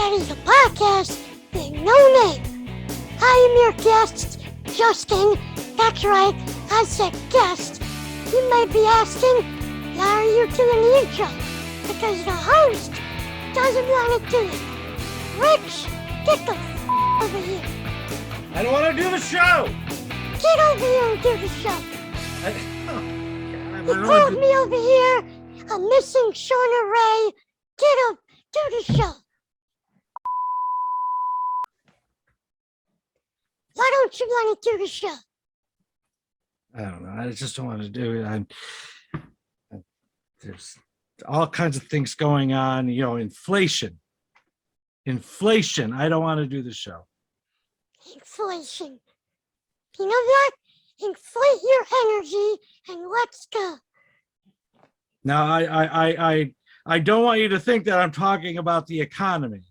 Tsimbidis, a podcast with no name. I am your guest, Justin. That's right, I said guest. You might be asking, why are you doing the intro? Because the host doesn't want to do it. Rich, get the over here. I don't want to do the show. Get over here and do the show. You called me over here, a missing Shauna Ray. Get up, do the show. Why don't you want to do the show? I don't know. I just don't want to do it. There's all kinds of things going on. You know, inflation. I don't want to do the show. Inflation. You know what? Inflate your energy and let's go. Now, I don't want you to think that I'm talking about the economy.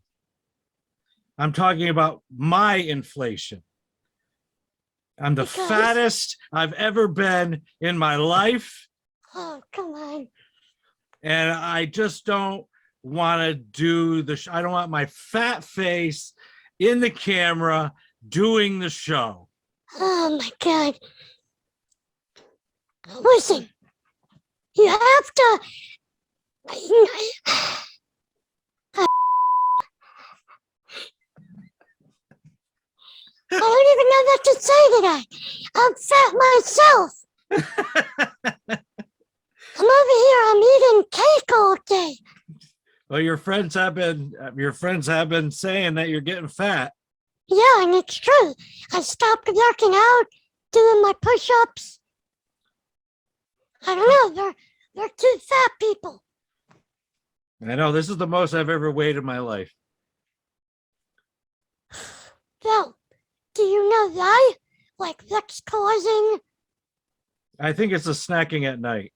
I'm talking about my inflation. I'm the fattest I've ever been in my life. Oh, come on. And I just don't want to do the I don't want my fat face in the camera doing the show. Oh, my God. Listen, you have to... I don't even know what to say today. I'm fat myself. I'm over here. I'm eating cake all day. Well, your friends have been saying that you're getting fat. Yeah, and it's true. I stopped working out, doing my push-ups. I don't know. They're two fat people. I know, this is the most I've ever weighed in my life. Well, do you know why? Like, what's causing? I think it's the snacking at night.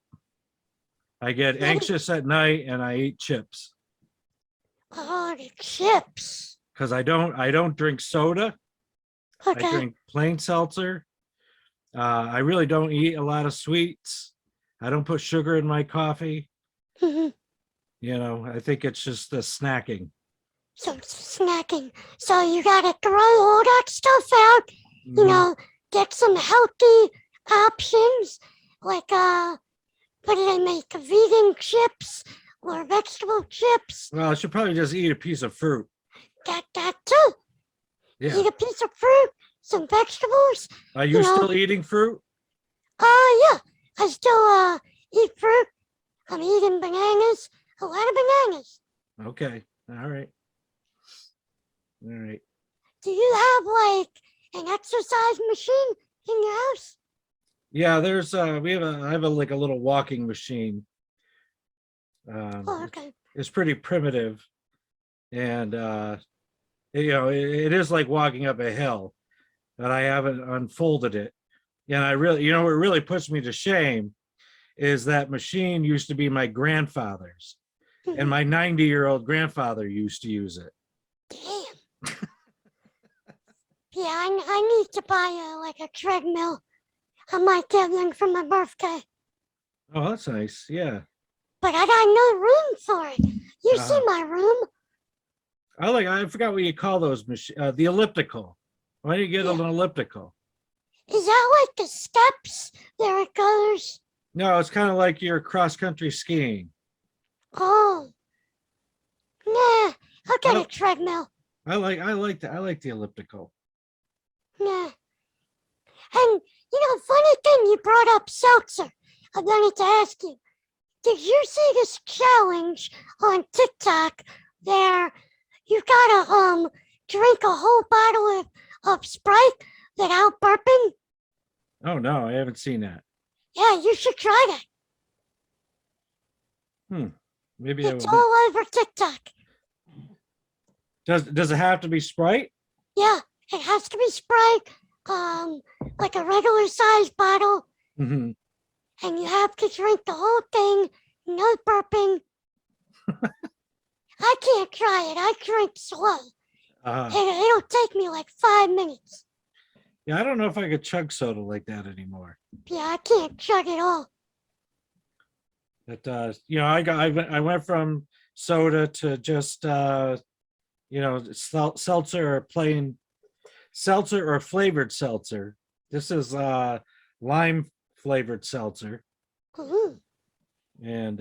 I get anxious at night and I eat chips. Oh, the chips. Because I don't drink soda. Okay. I drink plain seltzer. I really don't eat a lot of sweets. I don't put sugar in my coffee. Mm-hmm. You know, I think it's just the snacking. So it's snacking. So you gotta throw all that stuff out. You know, get some healthy options. Like, what do they make? Vegan chips or vegetable chips? Well, I should probably just eat a piece of fruit. That too. Yeah. Eat a piece of fruit, some vegetables. Are you still eating fruit? Yeah. I still eat fruit. I'm eating bananas. A lot of bananas. Okay. All right. Do you have like an exercise machine in your house? Yeah, there's I have a little walking machine. Oh, okay. It's pretty primitive, and it is like walking up a hill, but I haven't unfolded it. And I really, what really puts me to shame is that machine used to be my grandfather's, and my 90-year-old grandfather used to use it. Damn. Yeah, I need to buy a treadmill. I might get one for my birthday. Oh, that's nice. Yeah. But I got no room for it. You see my room? I forgot what you call those machines. The elliptical. Why don't you get an elliptical? Is that like the steps? There it goes. No, it's kind of like your cross-country skiing. Oh. Nah, I'll get a treadmill. I like the elliptical. Nah. And, funny thing, you brought up seltzer. I wanted to ask you, did you see this challenge on TikTok where you gotta drink a whole bottle of Sprite without burping? Oh, no, I haven't seen that. Yeah, you should try that. Maybe it's all over TikTok. Does it have to be Sprite? Yeah, it has to be Sprite, like a regular size bottle. Mm-hmm. And you have to drink the whole thing, no burping. I can't try it. I drink slow. It'll take me like 5 minutes. Yeah, I don't know if I could chug soda like that anymore. Yeah, I can't chug it all. But I went from soda to just seltzer or plain seltzer or flavored seltzer. This is lime flavored seltzer. Mhm. And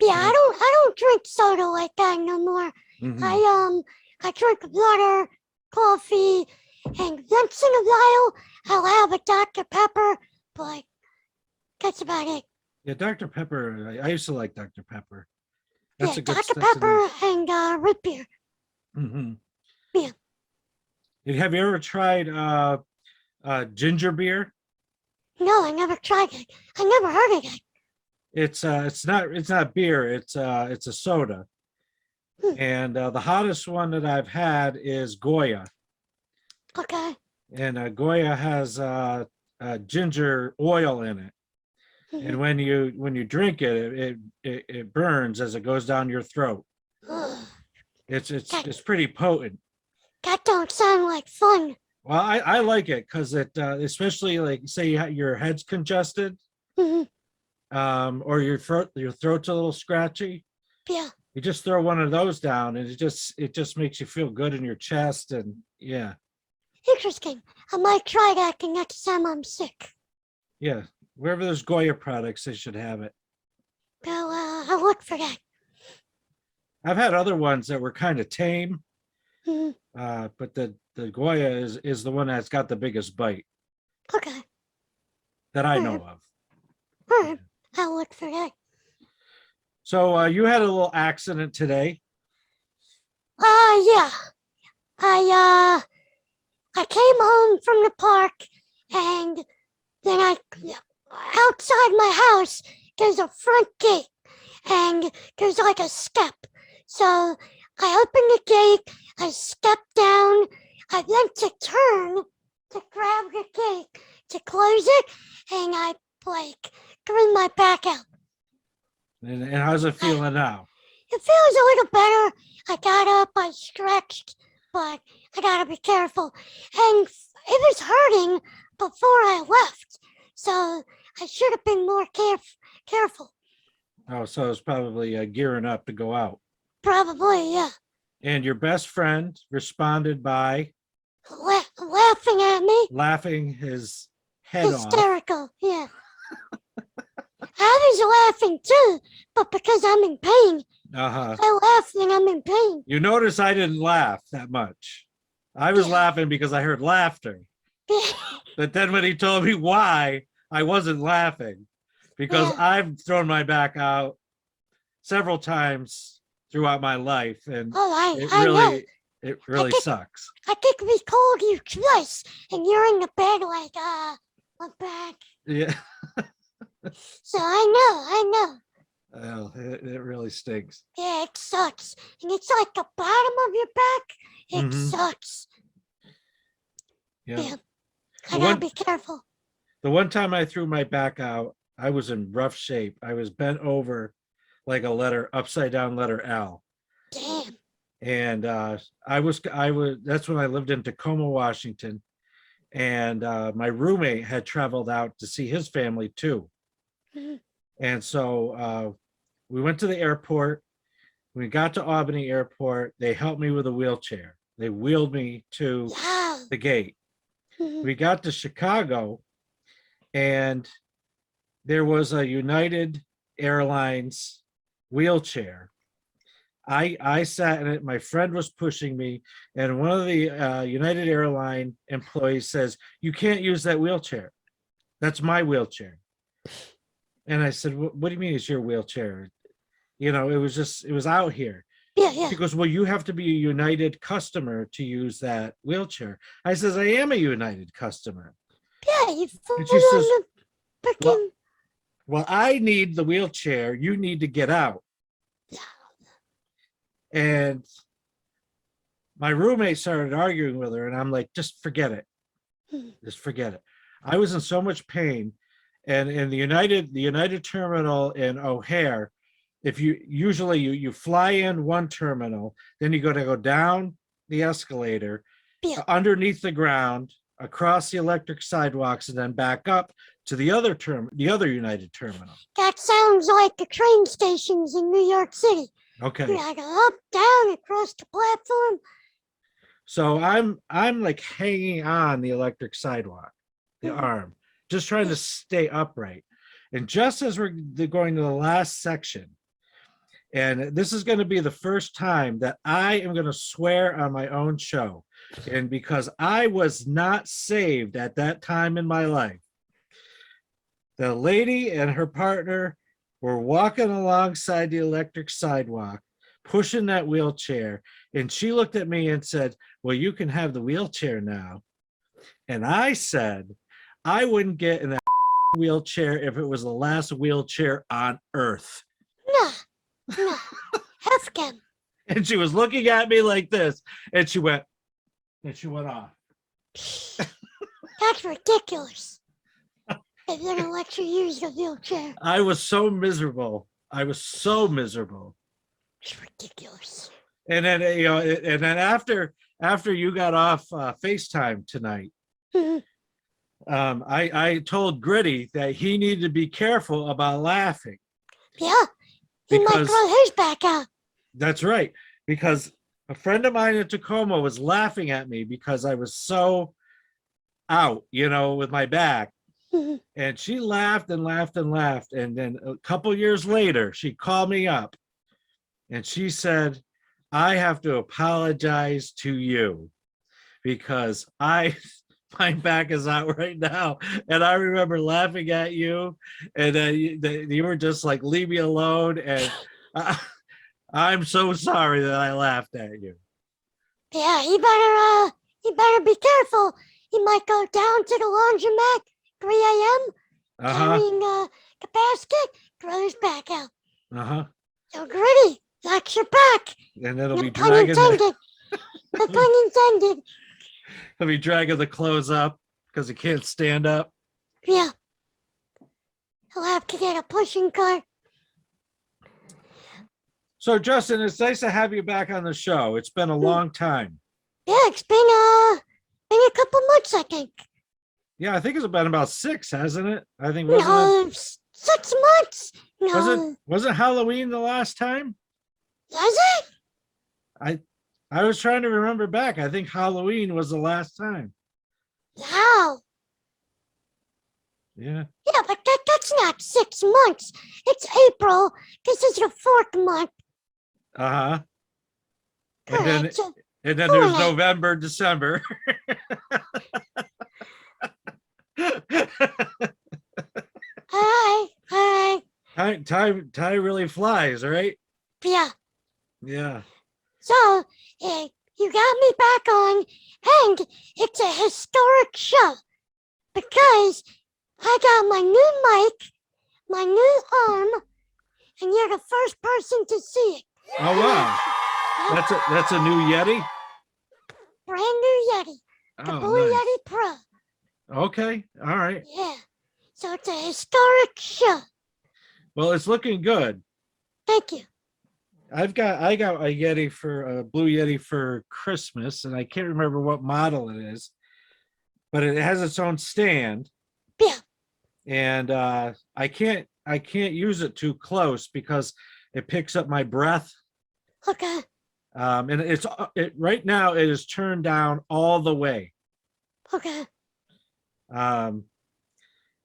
Yeah, I don't drink soda like that no more. mhm. I drink water, coffee, and once in a while I'll have a Dr. Pepper, but that's about it. Yeah, Dr. Pepper. I used to like Dr. Pepper. Yeah, That's a good. Dr. That's a Pepper nice. and root beer. Hmm. Yeah. Have you ever tried ginger beer? No, I never tried it. I never heard of it. It's not beer. It's a soda. Hmm. And the hottest one that I've had is Goya, Okay. and Goya has ginger oil in it. Mhm. And when you drink it burns as it goes down your throat. Ugh. It's it's That it's pretty potent. that don't sound like fun. Well, I like it because it especially like say your head's congested, Mhm. or your throat's a little scratchy. Yeah. You just throw one of those down, and it just makes you feel good in your chest, and yeah, Interesting. I might try that the next time I'm sick. yeah. Wherever there's Goya products, they should have it. I'll look for that. I've had other ones that were kind of tame, Mhm. but the Goya is the one that's got the biggest bite Okay. that I All know right. of. All Yeah. right. I'll look for that. So you had a little accident today. Yeah. I came home from the park, and then outside my house there's a front gate, and there's like a step. So I opened the gate, I stepped down, I went to turn to grab the gate to close it, and I like threw my back out. And how's it I, feeling now? it feels a little better. I got up, I stretched, but I gotta be careful. And it was hurting before I left, so I should have been more careful. Oh, so it's probably gearing up to go out. Probably, yeah. And your best friend responded by Laughing at me, laughing his head off. hysterical, yeah. I was laughing too, but because I'm in pain, Uh-huh. I laugh when I'm in pain. You notice I didn't laugh that much. I was Yeah. laughing because I heard laughter. But then when he told me why, I wasn't laughing because Yeah. I've thrown my back out several times throughout my life, and Oh, it I know. really think- sucks. I think we called you twice, and you're in the bed like, I'm back. Yeah. So I know. Well, it really stinks. Yeah, it sucks. And it's like the bottom of your back. It Mhm. sucks. Yeah. Yeah. The I gotta one be careful. the one time I threw my back out, I was in rough shape. I was bent over like a upside down letter L. Damn. And I was that's when I lived in Tacoma, Washington. And my roommate had traveled out to see his family too. Mhm. And so we went to the airport. We got to Albany Airport. They helped me with a wheelchair. They wheeled me to Wow. the gate. Mhm. We got to Chicago, and there was a United Airlines wheelchair. I sat in it. My friend was pushing me, and one of the United Airline employees says, "You can't use that wheelchair. That's my wheelchair." And I said, "What do you mean it's your wheelchair? It was out here." Yeah. She goes, "Well, you have to be a United customer to use that wheelchair." I says, "I am a United customer." Yeah, you fall And she says, on the freaking. "Well, I need the wheelchair. You need to get out." And my roommate started arguing with her, and I'm like, "Just forget it. Just forget it." I was in so much pain. And in the United terminal in O'Hare, if you fly in one terminal, then you got to go down the escalator, Yeah. underneath the ground, across the electric sidewalks, and then back up to the other United terminal. That sounds like the train stations in New York City. Okay. I go up, down, across the platform. So I'm like hanging on the electric sidewalk, the arm, just trying to stay upright. And just as we're going to the last section, and this is going to be the first time that I am going to swear on my own show. And because I was not saved at that time in my life, the lady and her partner were walking alongside the electric sidewalk, pushing that wheelchair. And she looked at me and said, "Well, you can have the wheelchair now." And I said, I wouldn't get in that wheelchair if it was the last wheelchair on earth. No. F them. And she was looking at me like this, and she went off. That's ridiculous. If they're gonna let you use the wheelchair. I was so miserable. It's ridiculous. And then after you got off FaceTime tonight, I told Gritty that he needed to be careful about laughing. Yeah, he might grow his back out. That's right, because a friend of mine in Tacoma was laughing at me because I was so out, with my back. And she laughed and laughed and laughed. And then a couple years later, she called me up and she said, "I have to apologize to you because my back is out right now." And I remember laughing at you, and you were just like, "Leave me alone." And I'm so sorry that I laughed at you. Yeah, you better be careful. He might go down to the laundromat, 3 a.m., carrying a basket, grow his back out. So Gritty, that's your back. And it'll be pun dragging intended. No pun intended. He'll be dragging the clothes up because he can't stand up. Yeah. He'll have to get a pushing cart. So, Justin, it's nice to have you back on the show. It's been a long time. Yeah, it's been a couple months, I think. Yeah, I think it's been about 6, hasn't it? I think no, 6 months. No. Was it Halloween the last time? Was it? I was trying to remember back. I think Halloween was the last time. Wow. Yeah. Yeah, but that's not 6 months. It's April. This is the 4th month. And Correct. then there's November, December. All right. Time really flies, right? Yeah. Yeah. So, you got me back on, and it's a historic show because I got my new mic, my new arm, and you're the first person to see it. Oh wow, that's a new Yeti. Brand new Yeti, the Blue nice. Yeti Pro. Okay, all right. Yeah, so it's a historic show. Well, it's looking good. Thank you. I got a Yeti a Blue Yeti for Christmas, and I can't remember what model it is, but it has its own stand. Yeah. And I can't use it too close because it picks up my breath. Okay. And right now it is turned down all the way. Okay.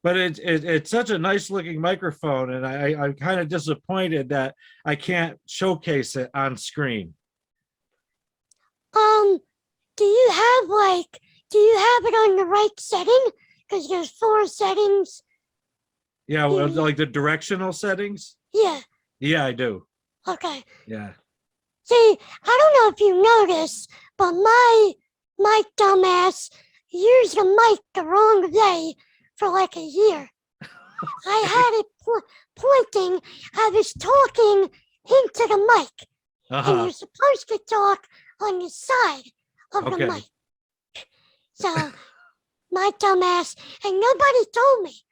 But it's such a nice looking microphone, and I'm kind of disappointed that I can't showcase it on screen. Do you have it on the right setting? Because there's 4 settings. Yeah, like the directional settings. Yeah. Yeah, I do. Okay. Yeah. See, I don't know if you noticed, but my dumbass used the mic the wrong way for like a year. I had it pointing. I was talking into the mic. And you're supposed to talk on the side of the mic. So, my dumbass, and nobody told me.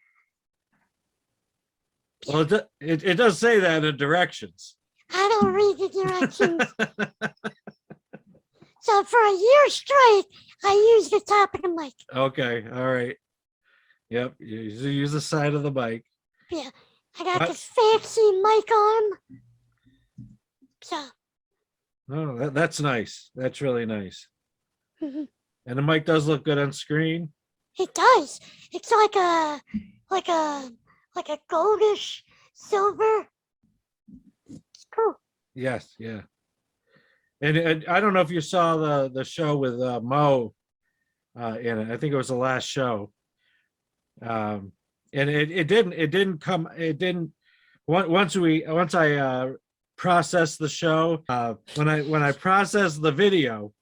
Well, it does say that in the directions. I don't read the directions. So for a year straight, I used the top of the mic. Okay, all right. Yep, you use the side of the mic. Yeah, I got this fancy mic arm. So Oh, that's nice. That's really nice. mhm. And the mic does look good on screen. It does. It's like a like a goldish silver. It's cool. Yes, yeah. And I don't know if you saw the show with Mo in it. I think it was the last show. And it didn't once I processed the show, when I processed the video,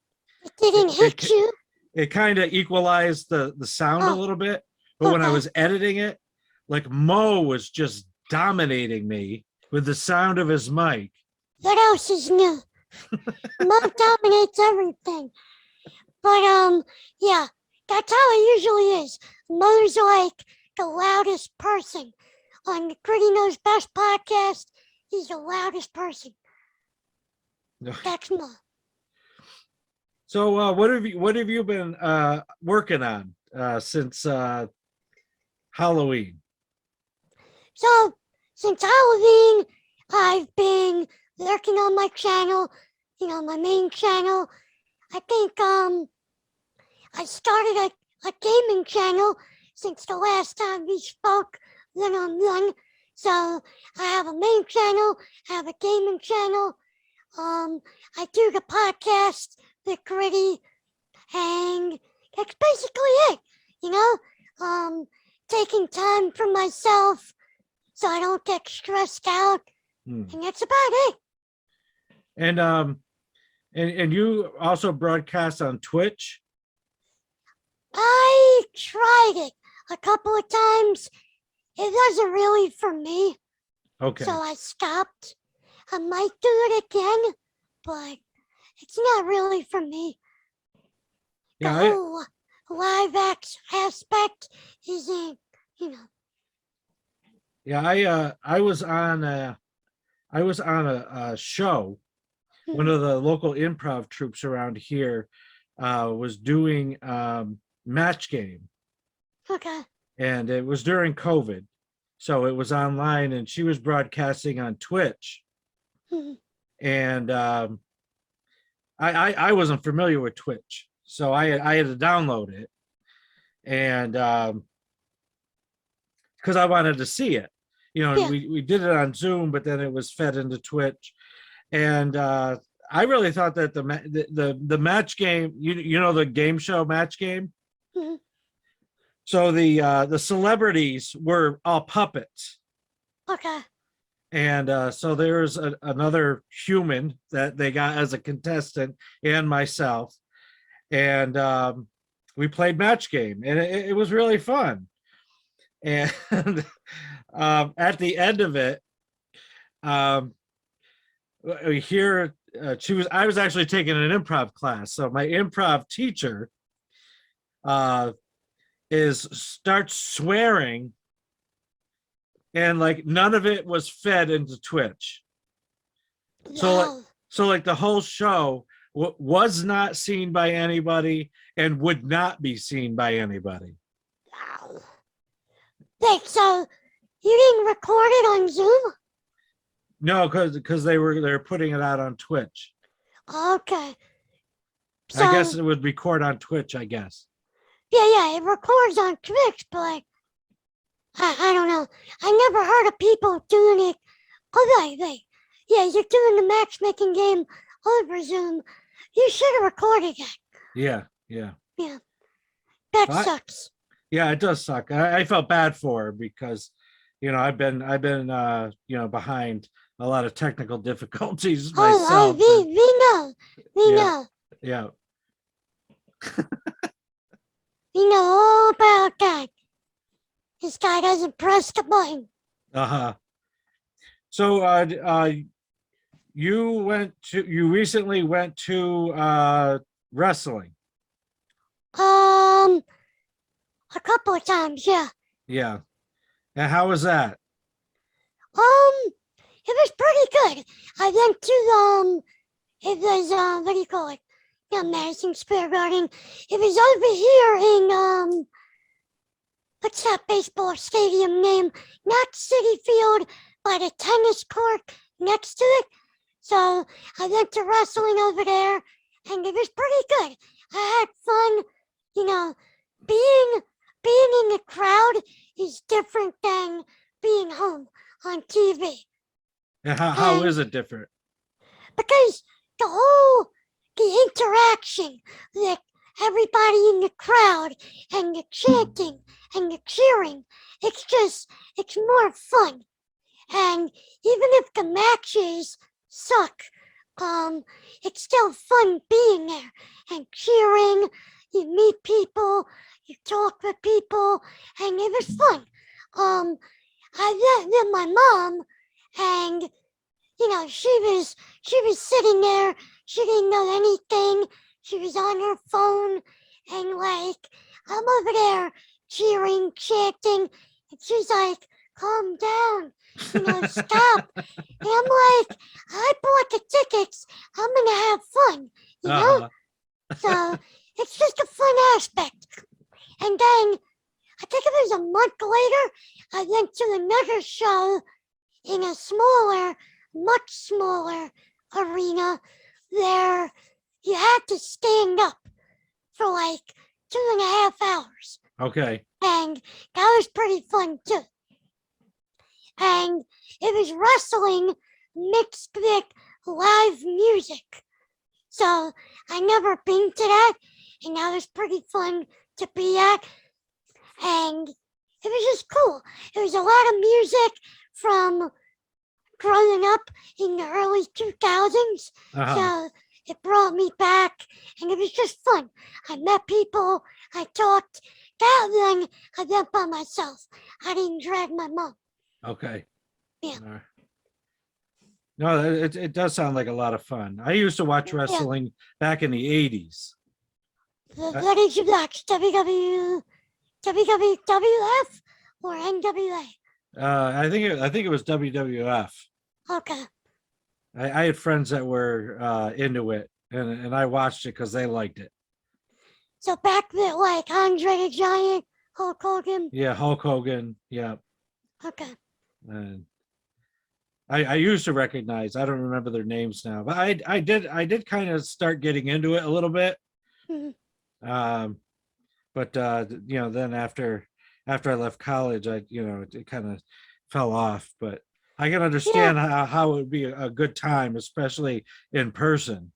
It didn't it hit you. it kind of equalized the sound a Oh, little bit. But when I okay. was editing it, like Mo was just dominating me with the sound of his mic. What else is new? Mom dominates everything. But yeah, that's how it usually is. Mo's like the loudest person. On the Gritty Knows Best podcast, he's the loudest person. That's Mo. So what have you been working on since Halloween? So since Halloween, I've been lurking on my channel, my main channel. I think I started a gaming channel since the last time we spoke one-on-one. So I have a main channel, I have a gaming channel. I do the podcast, The Gritty, and that's basically it, you know? Taking time for myself so I don't get stressed out, and that's about it. And you also broadcast on Twitch? I tried it a couple of times. It wasn't really for me. Okay. So I stopped. I might do it again, but it's not really for me. The Yeah, whole live aspect isn't, yeah. I was on a show. One of the local improv troops around here was doing match game. Okay. And it was during COVID, so it was online, and she was broadcasting on Twitch. And I wasn't familiar with Twitch, so I had to download it, and because I wanted to see it. Yeah. We did it on Zoom, but then it was fed into Twitch, and I really thought that the match game, the game show match game. So the celebrities were all puppets. Okay. And so there's another human that they got as a contestant, and myself, and we played match game, and it was really fun. And at the end of it, we hear I was actually taking an improv class, so my improv teacher starts swearing, and like none of it was fed into Twitch. No. So like the whole show was not seen by anybody and would not be seen by anybody. Wow. Wait, so you didn't record it on Zoom? No, because they're putting it out on Twitch. Okay. So, I guess it would record on Twitch, I guess. Yeah, it records on Twitch, but I don't know. I never heard of people doing it. Oh, wait. Yeah, you're doing the matchmaking game over Zoom. You should have recorded it. Yeah. That sucks. Yeah, it does suck. I felt bad for her because, I've been behind a lot of technical difficulties myself. We know. Yeah. We know all about that. This guy doesn't press the button. So you recently went to wrestling. A couple of times, yeah. Yeah. And how was that? It was pretty good. I went to it was what do you call it? Madison Square Garden. It was over here in what's that baseball stadium name? Not Citi Field, but a tennis court next to it. So I went to wrestling over there, and it was pretty good. I had fun. You know, being in the crowd is different than being home on TV. And how is it different? Because the interaction, like everybody in the crowd and the chanting and the cheering, it's more fun. And even if the matches suck, it's still fun being there and cheering. You meet people, you talk with people, and it was fun. I met with my mom, and she was sitting there. She didn't know anything. She was on her phone, and like I'm over there cheering, chanting, and she's like, "Calm down, stop." And I'm like, "I bought the tickets. I'm gonna have fun, you know." So it's just a fun aspect. And then I think it was a month later, I went to another show in a much smaller arena there. You had to stand up for like 2.5 hours. Okay. And that was pretty fun too. And it was wrestling mixed with live music. So I never been to that, and that was pretty fun to be at. And it was just cool. There was a lot of music from growing up in the early 2000s. So it brought me back, and it was just fun. I met people, I talked. That one, I went by myself. I didn't drag my mom. Okay. Yeah. No, it does sound like a lot of fun. I used to watch wrestling back in the 80s. What did you watch? WWF or NWA? I think it was WWF. Okay. I had friends that were into it, and I watched it because they liked it. So back with like Andre the Giant, Hulk Hogan. Yeah, Hulk Hogan. Yeah. Okay. And I used to recognize. I don't remember their names now, but I did kind of start getting into it a little bit. Mm-hmm. But then after I left college, it kind of fell off. But I can understand how it would be a good time, especially in person.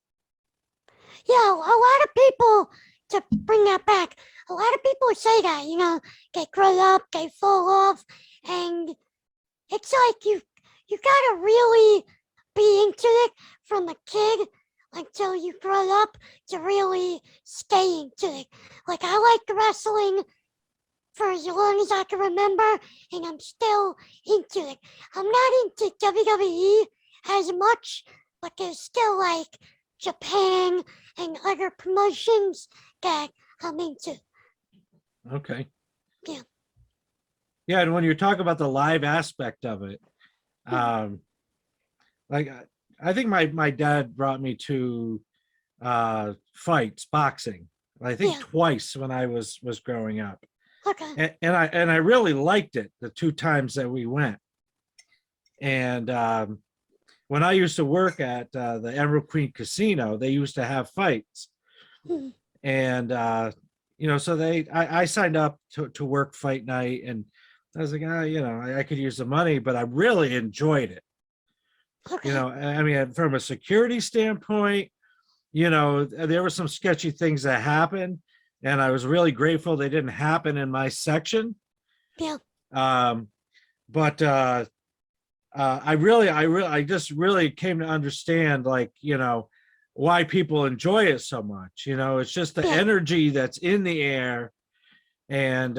Yeah, a lot of people, to bring that back, a lot of people say that, they grow up, they fall off, and it's like you gotta really be into it from a kid until you grow up to really stay into it. Like I like wrestling for as long as I can remember, and I'm still into it. I'm not into WWE as much, but there's still like Japan and other promotions that I'm into. Okay. Yeah. Yeah, and when you talk about the live aspect of it, like I think my dad brought me to fights, boxing. I think twice when I was growing up. Okay. And I really liked it the 2 times that we went. And when I used to work at the Emerald Queen Casino, they used to have fights. And so I signed up to work fight night, and I was like, I could use the money, but I really enjoyed it. Okay. I mean, from a security standpoint, there were some sketchy things that happened, and I was really grateful they didn't happen in my section. Yeah. But I just really came to understand, like, why people enjoy it so much. It's just the energy that's in the air, and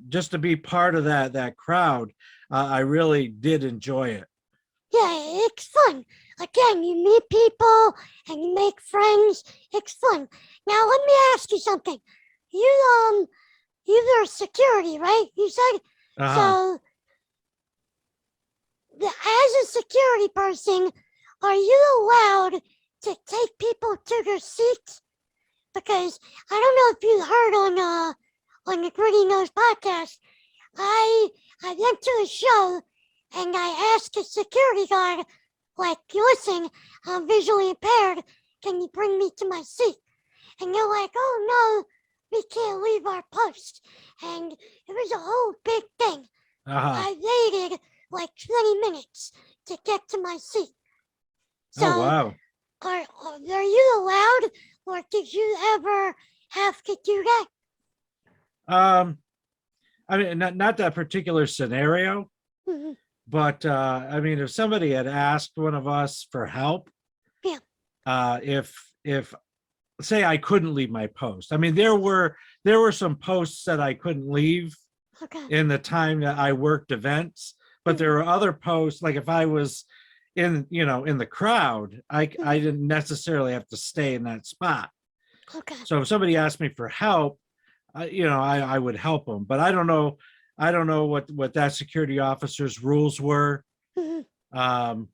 just to be part of that crowd, I really did enjoy it. Yeah, it's fun. Again, you meet people and you make friends. It's fun. Now let me ask you something. You're security, right? You said so. As a security person, are you allowed to take people to their seats? Because I don't know if you heard on the Gritty Nose podcast, I went to a show and I asked a security guard, like, listen, I'm visually impaired. Can you bring me to my seat? And they're like, oh no, we can't leave our post. And it was a whole big thing. Uh-huh. I waited like 20 minutes to get to my seat. So, Oh, wow. are you allowed, or did you ever have to do that? I mean, not that particular scenario, Mhm. but I mean, if somebody had asked one of us for help, Yeah. If say I couldn't leave my post, I mean, there were some posts that I couldn't leave Okay. in the time that I worked events, but there were other posts, like if I was in the crowd, I didn't necessarily have to stay in that spot. Okay. So if somebody asked me for help, I would help them, but I don't know what that security officer's rules were. Mhm. Um,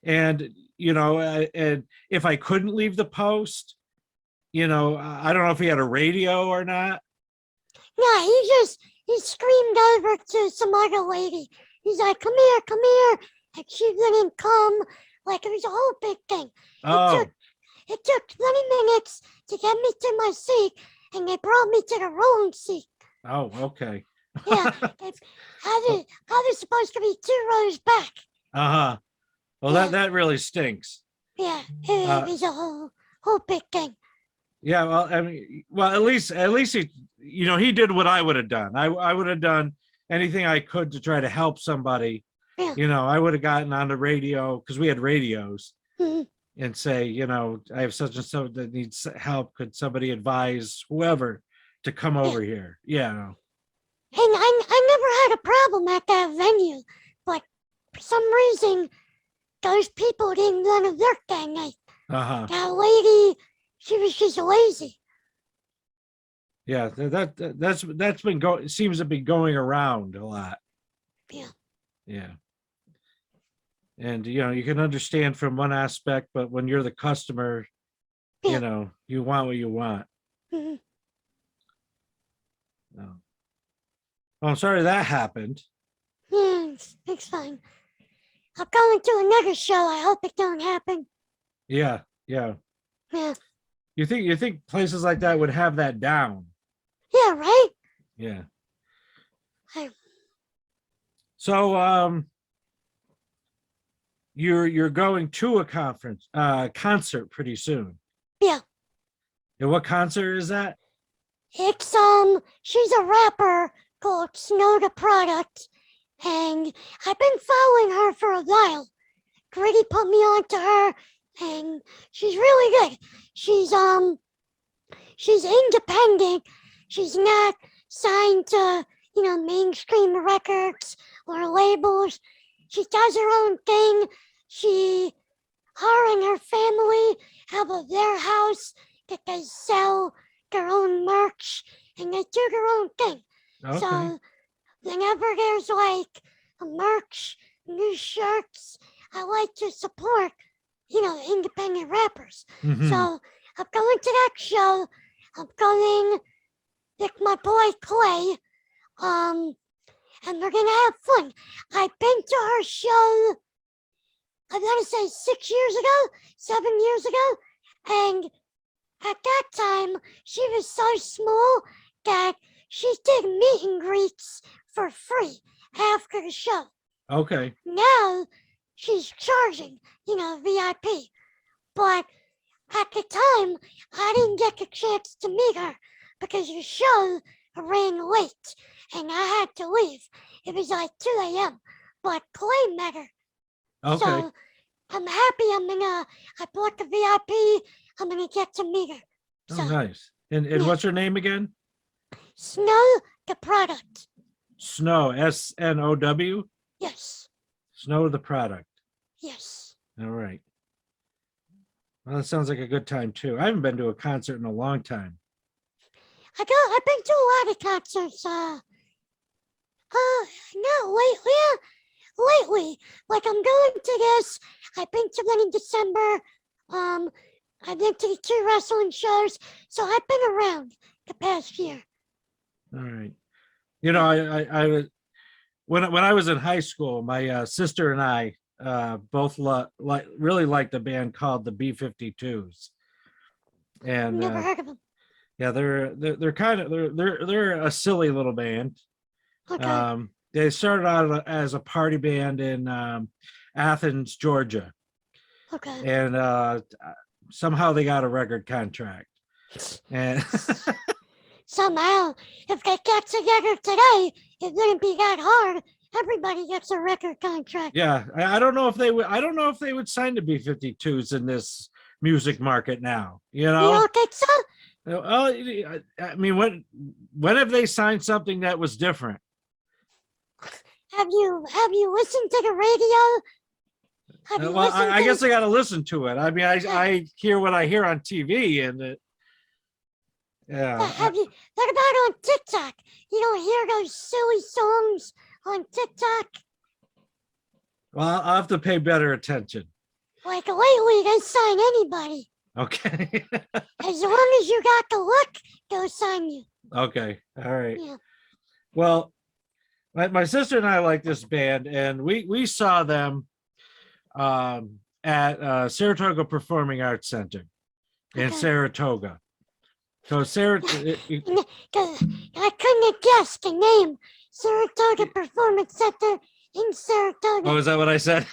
and and if I couldn't leave the post, I don't know if he had a radio or not. Yeah, he screamed over to some other lady. He's like, come here, and she didn't come. Like, it was a whole big thing. Oh, It took 20 minutes to get me to my seat, and they brought me to the wrong seat. oh, okay. Yeah, I was supposed to be 2 rows back. Uh-huh. Well, Yeah. that really stinks. Yeah, it Uh, was a whole big thing. yeah, well, I mean, well, at least he did what I would have done. I would have done anything I could to try to help somebody. Yeah. I would have gotten on the radio, because we had radios, Mhm. and say, I have such and so that needs help. Could somebody advise whoever to come Yeah. over here? Yeah. And I never had a problem at that venue, but for some reason, those people didn't want to work that night. Uh-huh. That lady, she was just lazy. Yeah, that's been going seems to be going around a lot. Yeah. Yeah. And you can understand from one aspect, but when you're the customer, Yeah. you want what you want. Mhm. No. Well, I'm sorry that happened. Yeah, it's fine. I'm going to another show. I hope it don't happen. Yeah, yeah. Yeah. You think places like that would have that down? Yeah, right? Yeah. I, So you're going to a concert pretty soon. yeah. And what concert is that? It's she's a rapper called Snow the Product, and I've been following her for a while. Gritty put me on to her, and she's really good. She's independent. She's not signed to, mainstream records or labels. She does her own thing. Her and her family have a warehouse that they sell their own merch, and they do their own thing. Okay. So whenever there's like a merch, new shirts, I like to support, independent rappers. Mhm. So I'm going to that show. I'm going with my boy Clay. And we're gonna have fun. I've been to her show, I want to say 6 years ago, 7 years ago, and at that time she was so small that she did meet and greets for free after the show. Okay. Now she's charging, VIP. But at the time, I didn't get the chance to meet her because the show ran late and I had to leave. It was like 2 a.m. But Clay met her. Okay. So I'm happy I bought the VIP. I'm gonna get to meet her. Oh, So nice. And yeah. what's her name again? Snow the Product. Snow, SNOW? Yes. Snow the Product. Yes. All right. Well, that sounds like a good time too. I haven't been to a concert in a long time. I've been to a lot of concerts. No, lately, like I'm going to this. I've been to one in December. I've been to 2 wrestling shows, so I've been around the past year. All right. I when I was in high school, my sister and I both really liked a band called the B-52s, and Never heard of them. yeah, they're kind of they're a silly little band. Okay. They started out as a party band in Athens, Georgia, Okay. and somehow they got a record contract. And Somehow, if they got together today, it wouldn't be that hard. Everybody gets a record contract. yeah, I don't know if they would. I don't know if they would sign to B-52s in this music market now. You You know, don't think so? well, I mean, when have they signed something that was different? Have you listened to the radio? Have you Well, listened I to guess I got to listen to it. I mean, I hear what I hear on TV, and yeah. Have you? What about on TikTok? You don't hear those silly songs on TikTok? Well, I'll have to pay better attention. Like lately, they sign anybody. Okay. As long as you got the look, they'll sign you. Okay. All right. Yeah. Well, my sister and I like this band, and we saw them at Saratoga Performing Arts Center in Okay. Saratoga. So I couldn't have guessed the name. Saratoga Performance Center in Saratoga. oh, is that what I said?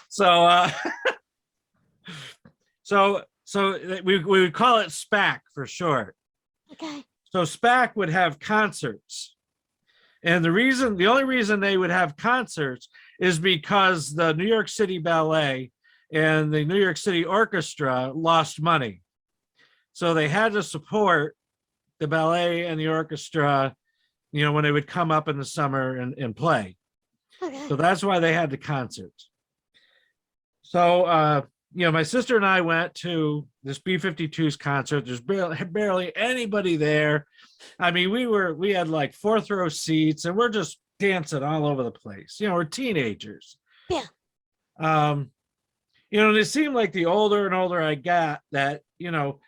So so we would call it SPAC for short. Okay. So SPAC would have concerts. And the only reason they would have concerts is because the New York City Ballet and the New York City Orchestra lost money. So they had to support the ballet and the orchestra, you know, when they would come up in the summer and play. Okay. So that's why they had the concerts. So, you know, my sister and I went to this B-52s concert. There's barely anybody there. I mean, we had like fourth row seats, and we're just dancing all over the place. You know, we're teenagers. Yeah. You know, and it seemed like the older and older I got that, you know,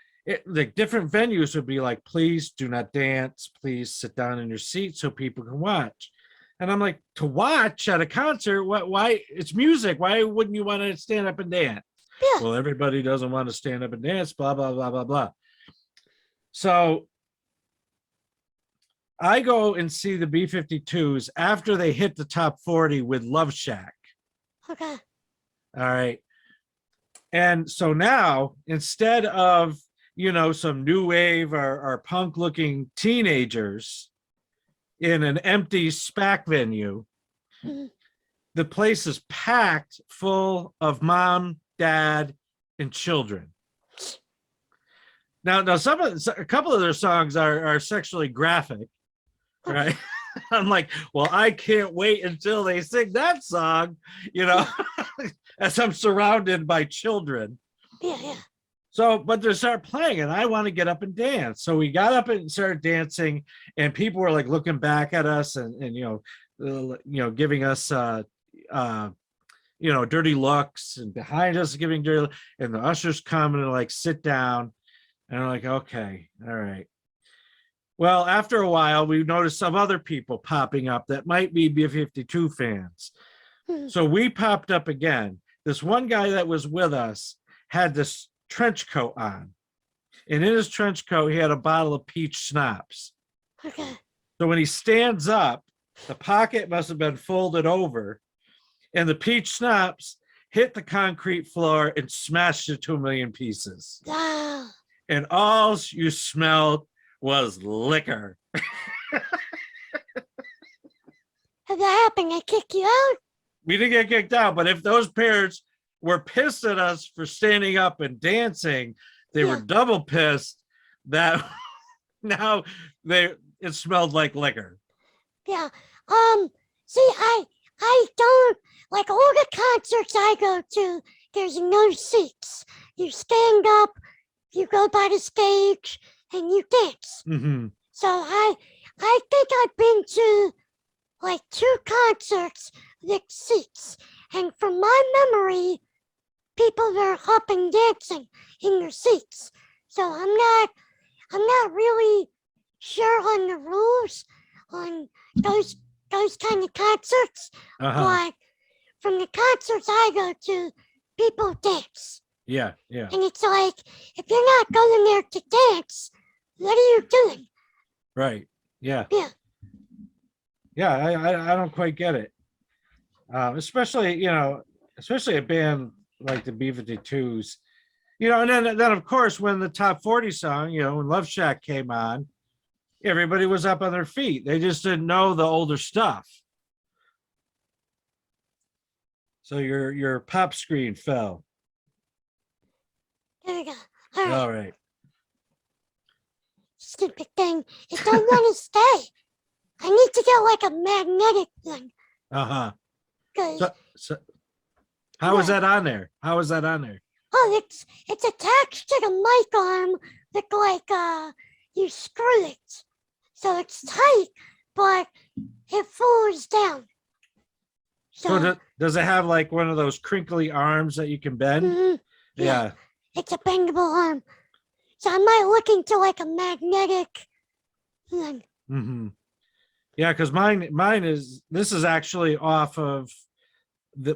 the different venues would be like, please do not dance. Please sit down in your seat so people can watch. And I'm like, to watch at a concert? What? Why? It's music. Why wouldn't you want to stand up and dance? Yeah. Well, everybody doesn't want to stand up and dance, blah, blah, blah, blah, blah. So I go and see the B-52s after they hit the top 40 with Love Shack. Okay. All right. And so now, instead of, you know, some new wave or punk looking teenagers in an empty SPAC venue, Mhm. the place is packed full of mom, dad, and children. Now a couple of their songs are sexually graphic, right? I'm like, well, I can't wait until they sing that song, you know, as I'm surrounded by children. Yeah, yeah. So, but they start playing, and I want to get up and dance. So we got up and started dancing, and people were like looking back at us and you know, giving us you know, dirty looks, and behind us giving dirty, and the ushers come and like sit down, and I'm like, okay, all right. Well, after a while, we noticed some other people popping up that might be B-52 fans. Mhm. So we popped up again. This one guy that was with us had this trench coat on. And in his trench coat, he had a bottle of peach schnapps. Okay. So when he stands up, the pocket must have been folded over, and the peach schnapps hit the concrete floor and smashed it to a million pieces. Wow. And all you smelled was liquor. If that happened, they kick you out? We didn't get kicked out, but if those parents were pissed at us for standing up and dancing, they were double pissed that now it smelled like liquor. Yeah. See, I don't like all the concerts I go to, there's no seats. You stand up, you go by the stage, and you dance. Mm-hmm. So I think I've been to like 2 concerts with seats, and from my memory, people were up and dancing in their seats. So I'm not really sure on the rules on those those kind of concerts. But from the concerts I go to, people dance. Yeah. And it's like, if you're not going there to dance, what are you doing? Right. Yeah. Yeah. Yeah. I don't quite get it. Especially a band like the B-52s. And then of course when the top 40 song, when Love Shack came on, everybody was up on their feet. They just didn't know the older stuff. So your pop screen fell. There we go. All right. Stupid thing. It don't want to stay. I need to get like a magnetic one. So how is that on there? How is that on there? Oh, it's attached to the mic arm with like you screw it. So it's tight, but it falls down. So does it have like one of those crinkly arms that you can bend? Mm-hmm. Yeah. It's a bendable arm. So I might look into like a magnetic one. Mm-hmm. Yeah, because this is actually off of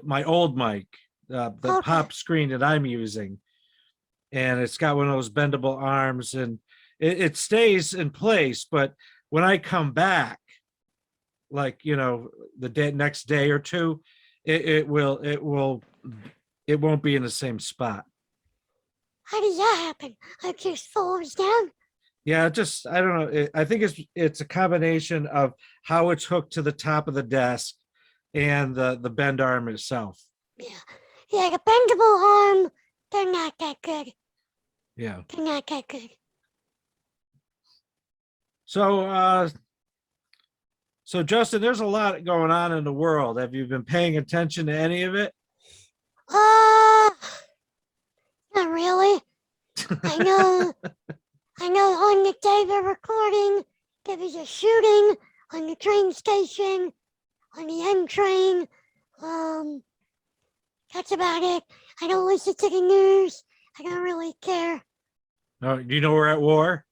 my old mic, the pop screen that I'm using. And it's got one of those bendable arms and it stays in place. But when I come back, like, the next day or two, it won't be in the same spot. How does that happen? It just falls down? Yeah, I don't know. I think it's a combination of how it's hooked to the top of the desk and the bend arm itself. Yeah, the bendable arm, they're not that good. Yeah. They're not that good. So Justin, there's a lot going on in the world. Have you been paying attention to any of it? Not really. I know on the day we're recording, there was a shooting on the train station, on the M train. That's about it. I don't listen to the news. I don't really care. Oh, do you know we're at war?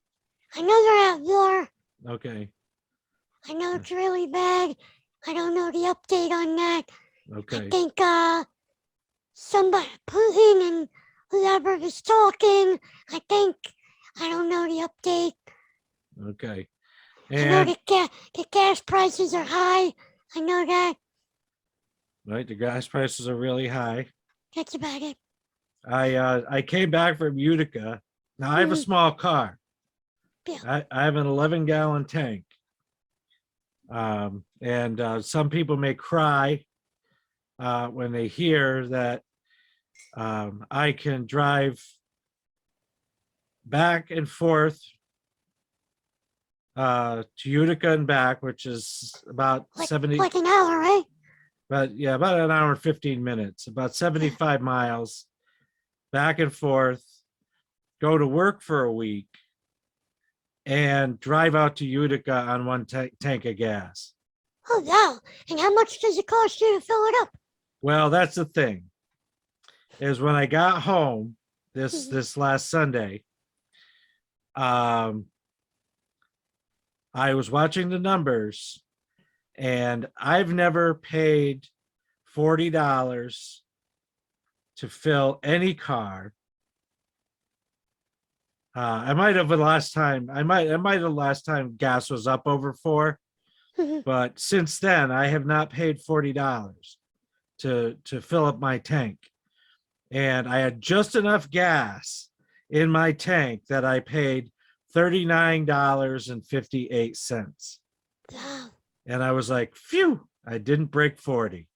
I know they're at war. Okay. I know it's really bad. I don't know the update on that. Okay. I think somebody, Putin and whoever was talking, I don't know the update. Okay. And I know the gas prices are high. I know that. Right, the gas prices are really high. That's about it. I came back from Utica. Now I have a small car. Yeah. I have an 11-gallon tank. And some people may cry when they hear that I can drive back and forth to Utica and back, which is about 70. Like an hour, right? But yeah, about an hour and 15 minutes, about 75 miles back and forth, go to work for a week, and drive out to Utica on one tank of gas. Oh, wow. And how much does it cost you to fill it up? Well, that's the thing, is when I got home this last Sunday, I was watching the numbers, and I've never paid $40 to fill any car. I might have the last time gas was up over $4, but since then I have not paid $40 to fill up my tank. And I had just enough gas in my tank that I paid $39.58. Wow. And I was like, phew, I didn't break 40.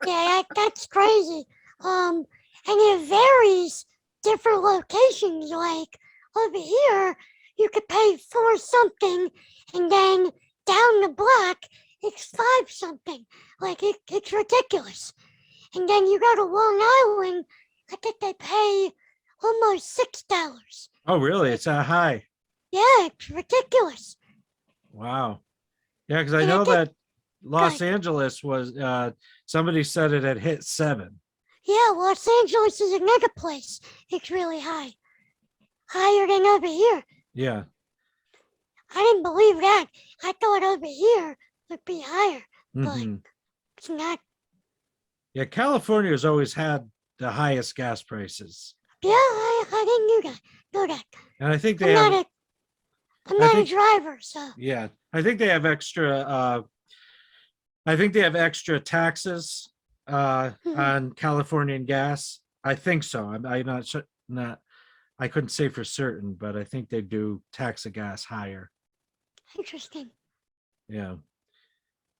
Yeah, that's crazy. And it varies different locations. Like over here, you could pay for something, and then down the block, it's 5 something. Like it's ridiculous. And then you go to Long Island, I think they pay almost $6. Oh, really? It's that high? Yeah, it's ridiculous. Wow. Yeah, because I know that Los Angeles was, somebody said it had hit 7. Yeah, Los Angeles is a mega place. It's really high. Higher than over here. Yeah. I didn't believe that. I thought over here would be higher, but Mhm. it's not. Yeah, California has always had the highest gas prices, Yeah, I didn't know that. and I think they I'm not have. a I'm I not a think driver, so yeah, I think they have extra. I think they have extra taxes mhm, on Californian gas. I think so. I'm not sure. Not. I couldn't say for certain, but I think they do tax the gas higher. interesting. Yeah.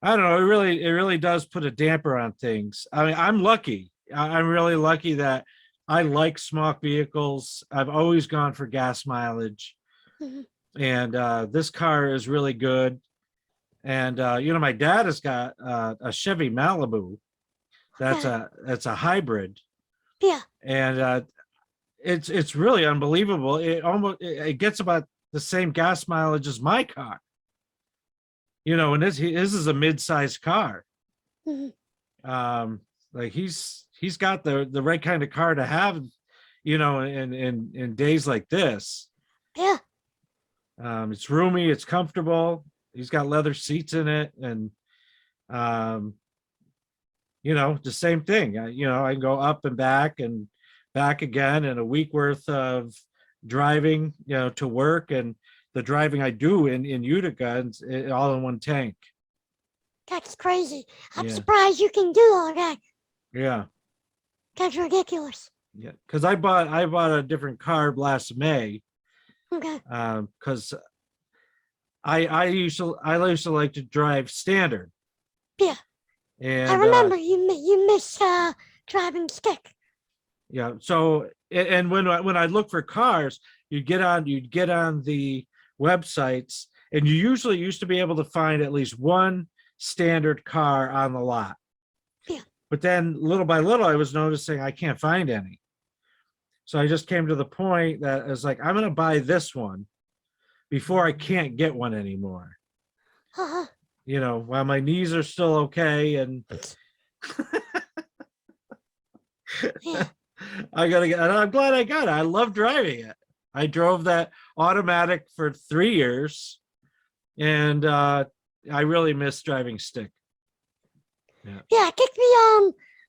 I don't know. It really does put a damper on things. I mean, I'm lucky. I'm really lucky that I like small vehicles. I've always gone for gas mileage, Mhm. and this car is really good. And my dad has got a Chevy Malibu. Okay. That's a hybrid, Yeah. and it's really unbelievable. It gets about the same gas mileage as my car. And this is a mid-sized car. Mhm. um like he's got the right kind of car to have, in days like this. Yeah. It's roomy, it's comfortable, he's got leather seats in it, and um the same thing. I can go up and back again in a week worth of driving, to work, and the driving I do in Utica, and all in one tank. That's crazy. I'm Yeah, surprised you can do all that. yeah. That's ridiculous. Yeah, because I bought a different car last May, Okay. because I used to like to drive standard, Yeah. I and remember you miss driving stick. yeah. So and when I look for cars, you'd get on the websites, and you usually used to be able to find at least one standard car on the lot. Yeah. But then little by little, I was noticing I can't find any. So I just came to the point that I was like, I'm going to buy this one before I can't get one anymore. Uh-huh. While my knees are still okay, and Yeah. I gotta get. And I'm glad I got it. I love driving it. I drove that automatic for 3 years, and I really miss driving stick. Yeah. Yeah, I think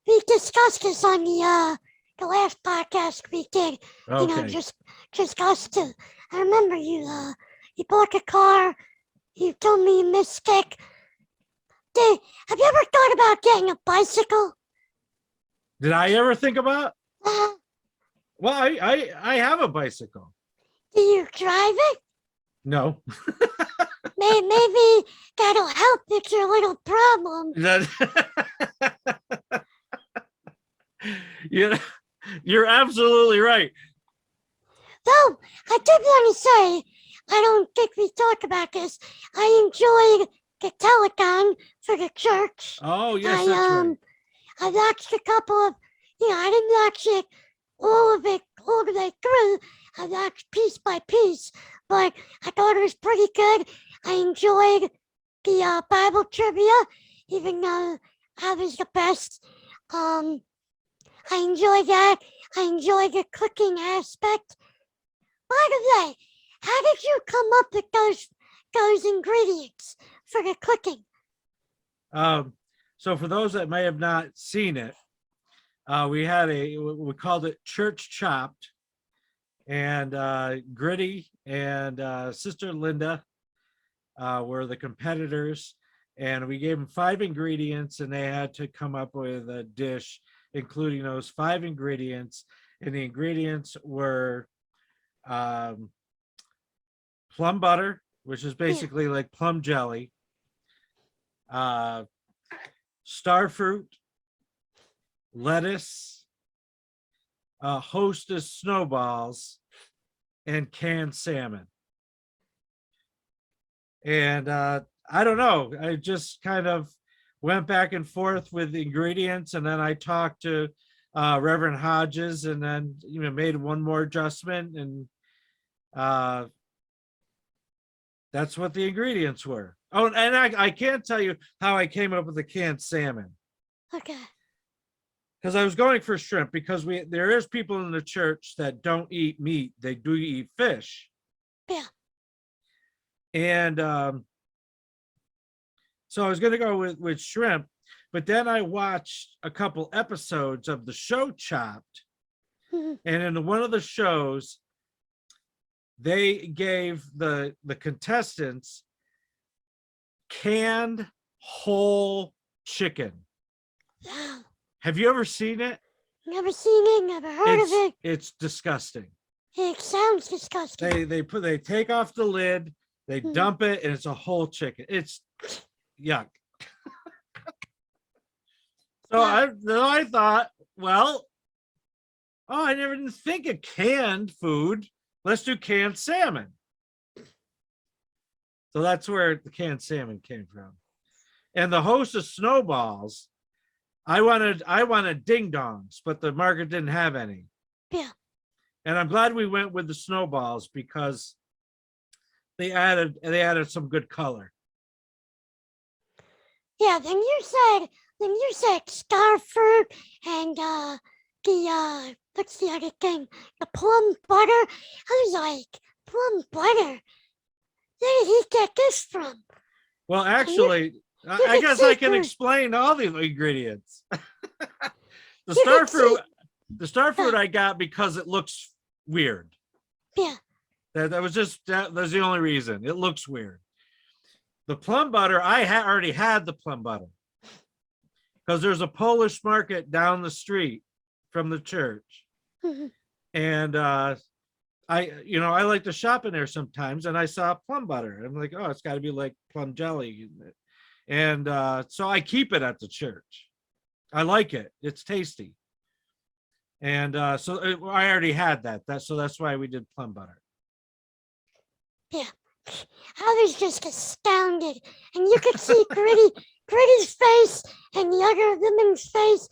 we discussed this on the last podcast we did. Okay. Just us two. I remember you bought a car. You told me you missed stick. Have you ever thought about getting a bicycle? Did I ever think about? Uh, Well, I have a bicycle. do you drive it? No. Maybe that'll help fix your little problem. you you're absolutely right. Though I did want to say, I don't think we talked about this. I enjoyed the telethon for the church. Oh yes, I that's right. I watched a couple of, I didn't watch it all the way through. I watched piece by piece, but I thought it was pretty good. I enjoyed the Bible trivia, even though I was the best. Um, I enjoyed that. I enjoyed the cooking aspect. By the way, how did you come up with those ingredients for the cooking? So for those that may have not seen it, we called it church chopped, and Gritty and Sister Linda were the competitors, and we gave them 5 ingredients, and they had to come up with a dish including those 5 ingredients. And the ingredients were plum butter, which is basically like plum jelly, star fruit, lettuce, Hostess snowballs, and canned salmon. And I don't know, I just kind of went back and forth with the ingredients, and then I talked to Reverend Hodges, and then made one more adjustment, and uh, that's what the ingredients were. Oh, and I can't tell you how I came up with the canned salmon, Okay. because I was going for shrimp, because there is people in the church that don't eat meat, they do eat fish. Yeah. And So I was going to go with shrimp, but then I watched a couple episodes of the show Chopped, and in one of the shows, they gave the contestants canned whole chicken. Wow. Have you ever seen it? Never seen it, never heard of it. It's disgusting. It sounds disgusting. They take off the lid, they dump it, and it's a whole chicken. It's yuck. So I thought, well, I never didn't think of canned food. Let's do canned salmon. So that's where the canned salmon came from. And the host of Snowballs, I wanted ding dongs, but the market didn't have any. Yeah. And I'm glad we went with the Snowballs because they added some good color. Yeah, then you said star fruit and the what's the other thing? The plum butter. I was like, plum butter? Where did he get this from? Well, actually, I guess I can explain all the ingredients. The star fruit I got because it looks weird. Yeah. That was the only reason. It looks weird. The plum butter, I already had the plum butter because there's a Polish market down the street from the church, and I like to shop in there sometimes, and I saw plum butter. I'm like, oh, it's got to be like plum jelly, and so I keep it at the church. I like it; it's tasty, and so I already had that. So that's why we did plum butter. Yeah. I was just astounded, and you could see Gritty's face and the other woman's face.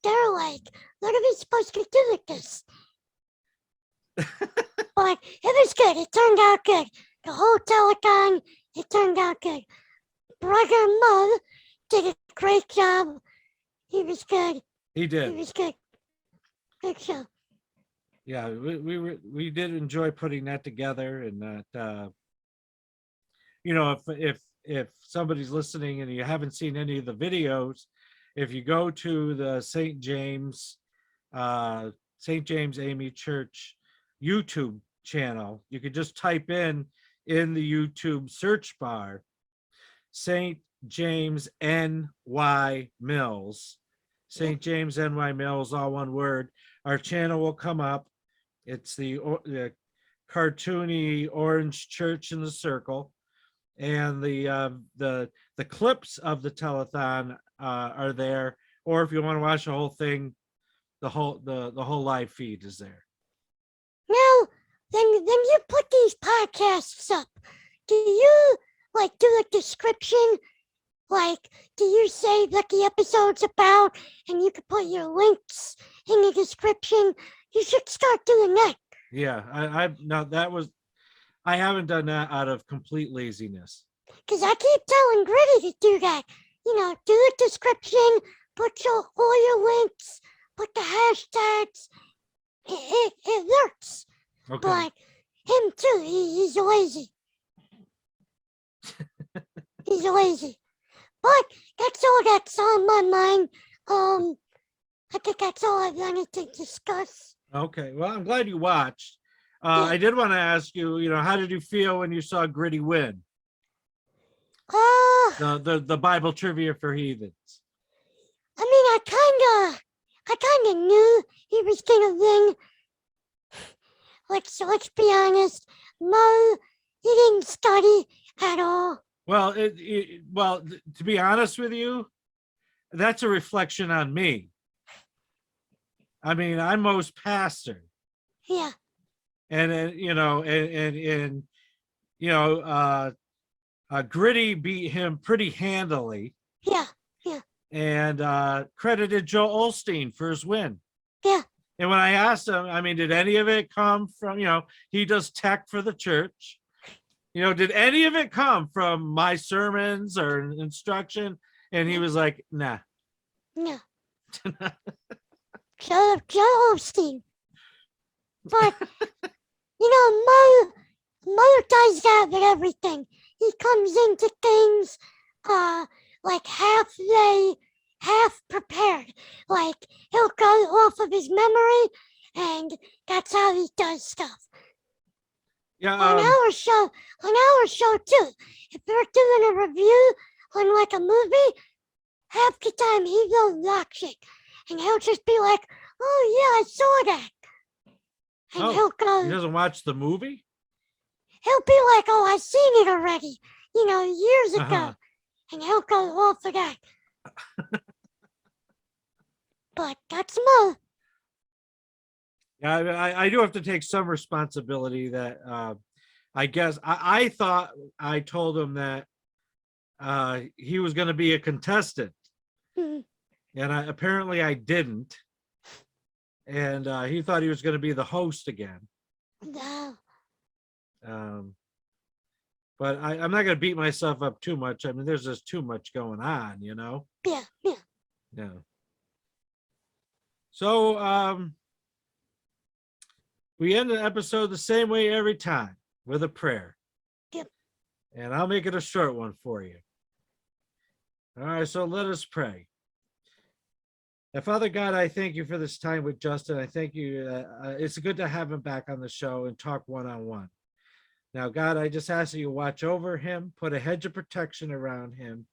They're like, what are we supposed to do with this? But it was good. It turned out good. The whole telethon, it turned out good. Brother Mud did a great job. He was good. He did. He was good. Good show. Yeah, we did enjoy putting that together, and that if somebody's listening and you haven't seen any of the videos, if you go to the St. James Amy Church YouTube channel, you could just type in the YouTube search bar St. James NY Mills. St. James NY Mills, all one word. Our channel will come up. It's the cartoony orange church in the circle, and the clips of the telethon are there. Or if you want to watch the whole thing, the whole live feed is there. Now, then you put these podcasts up. Do you do a description? Do you say what the episode's about, and you can put your links in the description? You should start doing that. Yeah, I haven't done that out of complete laziness. Because I keep telling Gritty to do that. Do a description, put all your links, put the hashtags. It works. Okay. But him too, he's lazy. He's lazy. But that's all that's on my mind. I think that's all I wanted to discuss. Okay. Well, I'm glad you watched. I did want to ask you, how did you feel when you saw Gritty win? The Bible trivia for heathens. I mean, I kinda knew he was gonna win. Let's be honest. Mo, he didn't study at all. Well, to be honest with you, that's a reflection on me. I mean, I'm Mo's pastor. Yeah. And Gritty beat him pretty handily. Yeah. Yeah. And credited Joe Osteen for his win. Yeah. And when I asked him, I mean, did any of it come from, he does tech for the church. Did any of it come from my sermons or instruction? And he was like, nah. No. Joe Osteen. But, Mo does that with everything. He comes into things, like half lay, half prepared. Like he'll go off of his memory, and that's how he does stuff. Yeah. On our show too. If we're doing a review on like a movie, half the time he will watch it, and he'll just be like, "Oh yeah, I saw that," and he'll go. He doesn't watch the movie. He'll be like, "Oh, I've seen it already, years ago," Uh-huh. and he'll go all for that. But that's more. Yeah, I do have to take some responsibility that I guess I thought I told him that he was going to be a contestant, Hmm. and apparently I didn't. And he thought he was going to be the host again. No. But I'm not going to beat myself up too much. I mean, there's just too much going on, Yeah. Yeah. So we end the episode the same way every time, with a prayer. Yep. And I'll make it a short one for you. All right, so let us pray. And Father God, I thank you for this time with Justin. I thank you. It's good to have him back on the show and talk one-on-one. Now, God, I just ask that you watch over him, put a hedge of protection around him.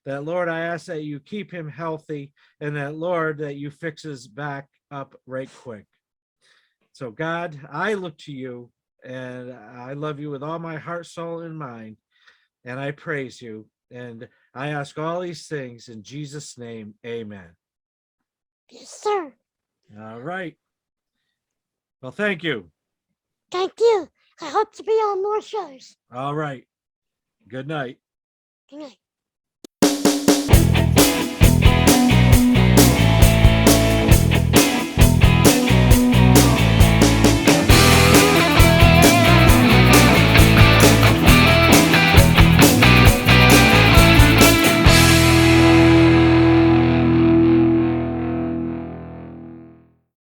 That, Lord, I ask that you keep him healthy, and that, Lord, that you fix his back up right quick. So, God, I look to you, and I love you with all my heart, soul, and mind, and I praise you. And I ask all these things in Jesus' name, amen. Yes, sir. All right. Well, thank you. Thank you. I hope to be on more shows. All right. Good night. Good night.